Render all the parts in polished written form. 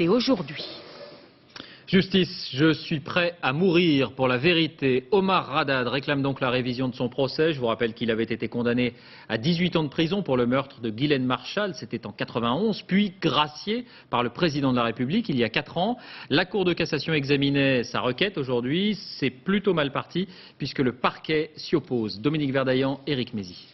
Et aujourd'hui. Justice, je suis prêt à mourir pour la vérité. Omar Haddad réclame donc la révision de son procès. Je vous rappelle qu'il avait été condamné à 18 ans de prison pour le meurtre de Ghislaine Marchal, c'était en 91, puis gracié par le président de la République il y a 4 ans. La Cour de cassation examinait sa requête aujourd'hui. C'est plutôt mal parti puisque le parquet s'y oppose. Dominique Verdaillan, Éric Mézy.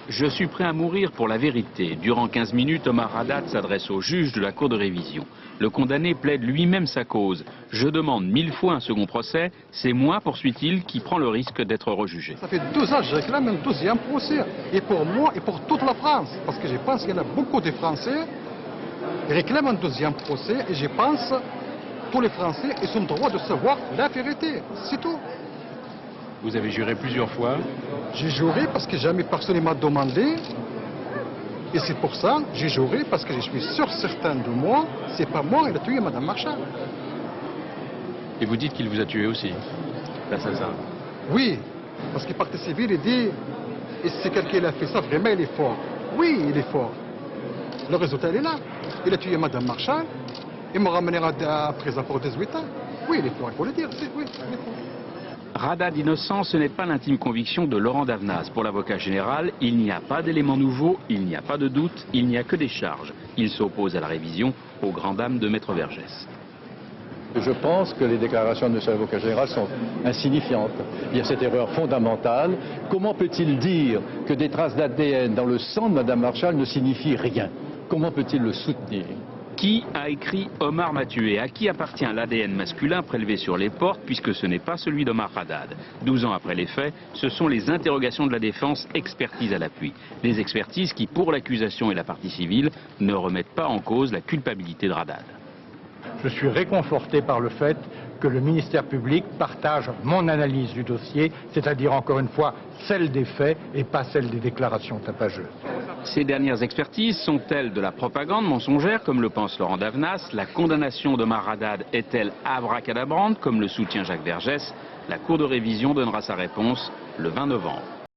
Je suis prêt à mourir pour la vérité. Durant 15 minutes, Omar Haddad s'adresse au juge de la Cour de révision. Le condamné plaide lui-même sa cause. Je demande 1000 fois un second procès. C'est moi, poursuit-il, qui prend le risque d'être rejugé. Ça fait 2 ans que je réclame un deuxième procès. Et pour moi et pour toute la France. Parce que je pense qu'il y en a beaucoup de Français qui réclament un deuxième procès. Et je pense que tous les Français ils ont le droit de savoir la vérité. C'est tout. Vous avez juré plusieurs fois. J'ai juré parce que jamais personne ne m'a demandé. Et c'est pour ça que j'ai juré, parce que je suis sûr certain de moi, c'est pas moi qui a tué Mme Marchal. Et vous dites qu'il vous a tué aussi, l'assassin. Oui, parce que le parti civil, il dit, et si quelqu'un a fait ça, vraiment il est fort. Oui, il est fort. Le résultat, il est là. Il a tué Mme Marchal, il m'a ramené à prison pour 18 ans. Oui, il est fort, il faut le dire, oui, il est fort. Haddad innocent, ce n'est pas l'intime conviction de Laurent Davnas. Pour l'avocat général, il n'y a pas d'éléments nouveaux, il n'y a pas de doute, il n'y a que des charges. Il s'oppose à la révision, aux grandes dames de Maître Vergès. Je pense que les déclarations de M. l'avocat général sont insignifiantes. Il y a cette erreur fondamentale. Comment peut-il dire que des traces d'ADN dans le sang de Mme Marchal ne signifient rien? Comment peut-il le soutenir? Qui a écrit Omar m'a tué? À qui appartient l'ADN masculin prélevé sur les portes, puisque ce n'est pas celui d'Omar Haddad? 12 ans après les faits, ce sont les interrogations de la défense, expertise à l'appui. Des expertises qui, pour l'accusation et la partie civile, ne remettent pas en cause la culpabilité de Haddad. Je suis réconforté par le fait que le ministère public partage mon analyse du dossier, c'est-à-dire encore une fois celle des faits et pas celle des déclarations tapageuses. Ces dernières expertises sont-elles de la propagande mensongère, comme le pense Laurent Davnas? La condamnation d'Omar Haddad est-elle abracadabrante, comme le soutient Jacques Vergès? La Cour de révision donnera sa réponse le 20 novembre.